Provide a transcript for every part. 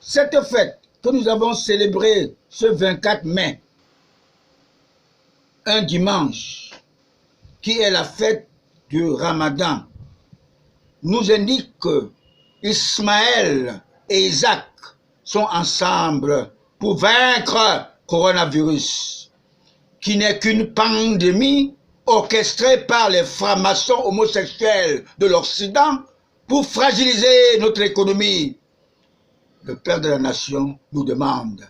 Cette fête que nous avons célébrée ce 24 mai, un dimanche, qui est la fête du Ramadan, nous indique que Ismaël et Isaac sont ensemble pour vaincre le coronavirus, qui n'est qu'une pandémie orchestrée par les francs-maçons homosexuels de l'Occident pour fragiliser notre économie. Le Père de la Nation nous demande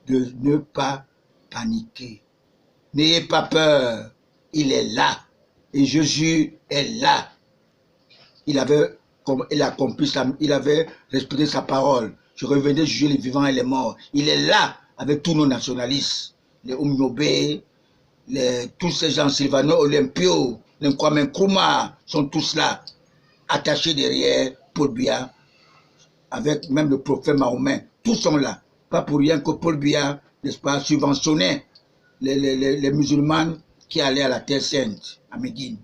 de ne pas paniquer. N'ayez pas peur, il est là. Et Jésus est là. Il avait respecté sa parole. Je revenais juger les vivants et les morts. Il est là avec tous nos nationalistes. Les Oumyobé, tous ces gens, Sylvano Olympio, les Kwame Nkrumah, sont tous là, attachés derrière Paul Biya, avec même le prophète Mahomet. Tous sont là. Pas pour rien que Paul Biya, n'est-ce pas, subventionnait les musulmans qui allaient à la Terre Sainte, à Médine.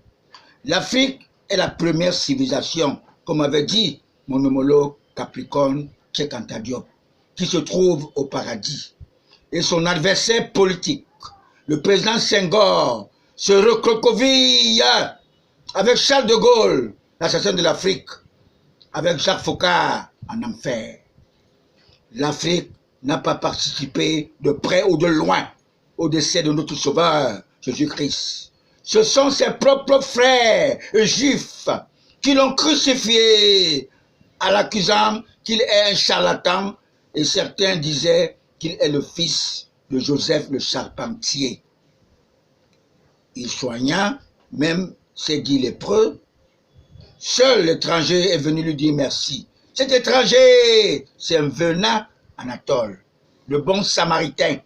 L'Afrique est la première civilisation, comme avait dit mon homologue Capricorne Cheikh Anta Diop, qui se trouve au paradis. Et son adversaire politique, le président Senghor, se recroqueville avec Charles de Gaulle, l'assassin de l'Afrique, avec Jacques Foccart en enfer. L'Afrique n'a pas participé de près ou de loin au décès de notre sauveur, Jésus-Christ. Ce sont ses propres frères juifs qui l'ont crucifié en l'accusant qu'il est un charlatan, et certains disaient qu'il est le fils de Joseph le charpentier. Il soigna même ses 10 lépreux. Seul l'étranger est venu lui dire merci. Cet étranger, c'est un venant Anatole, le bon samaritain,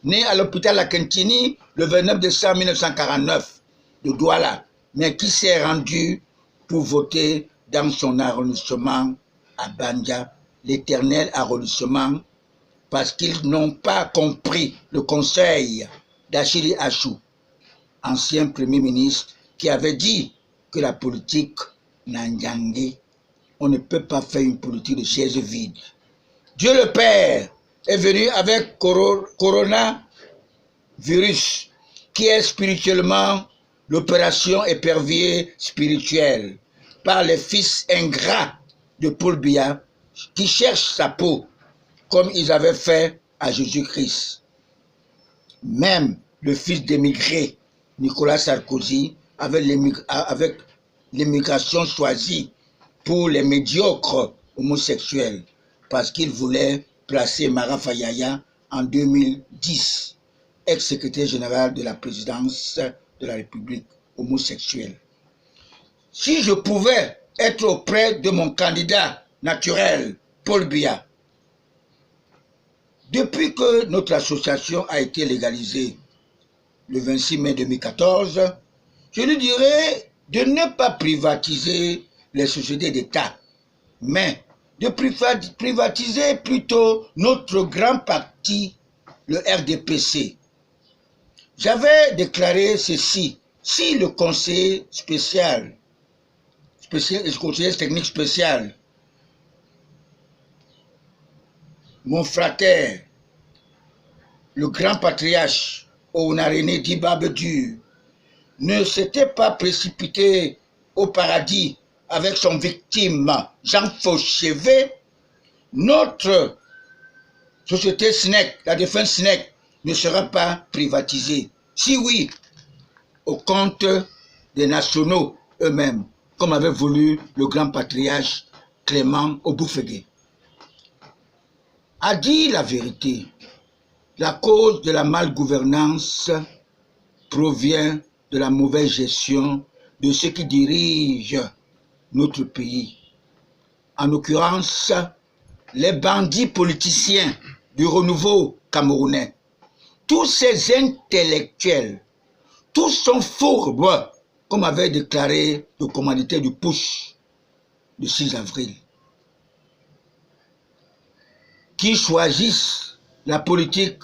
né à l'hôpital Akentini le 29 décembre 1949 de Douala, mais qui s'est rendu pour voter dans son arrondissement à Bandia, l'éternel arrondissement, parce qu'ils n'ont pas compris le conseil d'Achille Achou, ancien premier ministre, qui avait dit que la politique Nanyangé, on ne peut pas faire une politique de chaises vides. Dieu le Père est venu avec coronavirus, qui est spirituellement l'opération épervier spirituelle par les fils ingrats de Paul Biya qui cherchent sa peau comme ils avaient fait à Jésus-Christ. Même le fils d'émigré, Nicolas Sarkozy, avec l'immigration choisie pour les médiocres homosexuels, parce qu'il voulait placer Mara Fayaya en 2010, ex-secrétaire général de la présidence de la République homosexuelle. Si je pouvais être auprès de mon candidat naturel, Paul Biya, depuis que notre association a été légalisée le 26 mai 2014, je lui dirais de ne pas privatiser les sociétés d'État, mais de privatiser plutôt notre grand parti, le RDPC. J'avais déclaré ceci: si le conseiller le conseiller technique spécial, mon frère, le grand patriarche Onarené Dibabedu, ne s'était pas précipité au paradis avec son victime Jean Fauchevet, notre société SNEC, la défunte SNEC, ne sera pas privatisée. Si oui, au compte des nationaux eux-mêmes, comme avait voulu le grand patriarche Clément Oboufégué. A dit la vérité, la cause de la malgouvernance provient de la mauvaise gestion de ceux qui dirigent notre pays. En l'occurrence, les bandits politiciens du renouveau camerounais. Tous ces intellectuels, tous sont fourbes, comme avait déclaré le commanditaire du putsch le 6 avril, qui choisissent la politique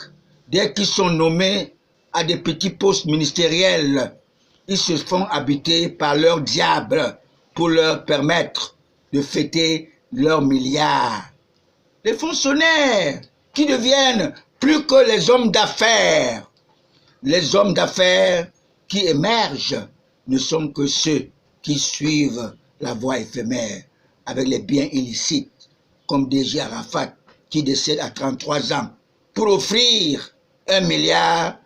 dès qu'ils sont nommés à des petits postes ministériels. Ils se font habiter par leur diable pour leur permettre de fêter leurs milliards. les fonctionnaires qui deviennent plus que les hommes d'affaires. Les hommes d'affaires qui émergent ne sont que ceux qui suivent la voie éphémère avec les biens illicites, comme D.J. Arafat, qui décède à 33 ans, pour offrir 1 milliard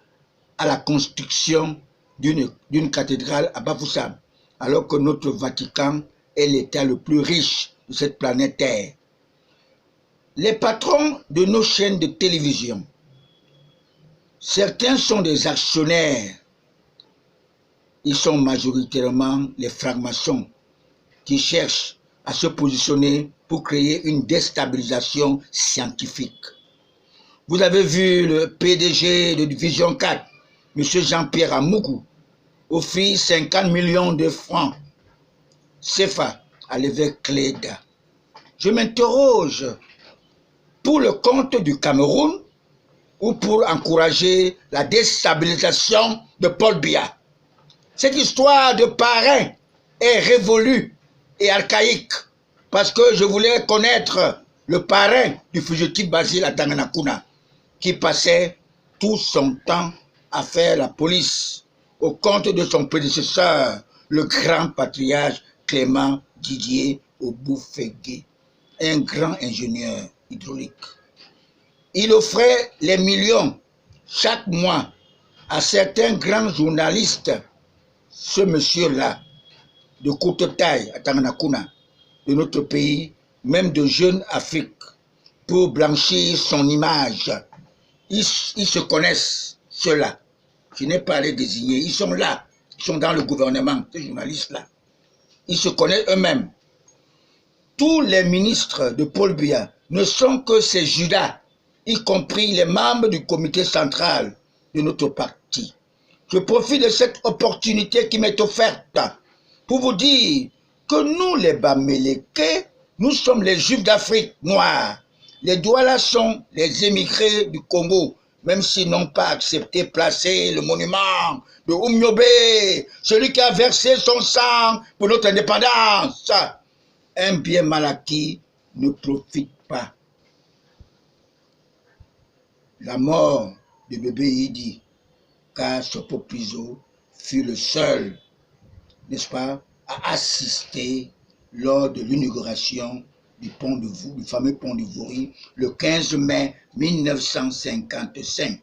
à la construction d'une cathédrale à Bafoussam, alors que notre Vatican est l'État le plus riche de cette planète Terre. Les patrons de nos chaînes de télévision, certains sont des actionnaires, ils sont majoritairement les francs-maçons qui cherchent à se positionner pour créer une déstabilisation scientifique. Vous avez vu le PDG de Vision 4, M. Jean-Pierre Amoukou, offrir 50 millions de francs CFA à l'évêque Cléda. Je m'interroge, pour le compte du Cameroun ou pour encourager la déstabilisation de Paul Biya? Cette histoire de parrain est révolue et archaïque parce que je voulais connaître le parrain du fugitif Basile à Tanganakuna qui passait tout son temps à faire la police au compte de son prédécesseur, le grand patriarche Clément Didier Oboufégué, un grand ingénieur hydraulique. Il offrait les millions chaque mois à certains grands journalistes. Ce monsieur-là, de courte taille à Tanganakuna, de notre pays, même de Jeune Afrique, pour blanchir son image. Ils se connaissent, ceux-là. Je n'ai pas à les désigner. Ils sont là. Ils sont dans le gouvernement, ces journalistes-là. Ils se connaissent eux-mêmes. Tous les ministres de Paul Biya ne sont que ces Judas, y compris les membres du comité central de notre parti. Je profite de cette opportunité qui m'est offerte pour vous dire que nous, les Baméleke, nous sommes les Juifs d'Afrique noire. Les Douala sont les émigrés du Congo, même s'ils n'ont pas accepté de placer le monument de Oumyobé, celui qui a versé son sang pour notre indépendance. Un bien mal acquis ne profite pas. La mort de bébé Idi, car Sopo Piso fut le seul, n'est-ce pas, à assister lors de l'inauguration du fameux pont de Voury, le 15 mai 1955.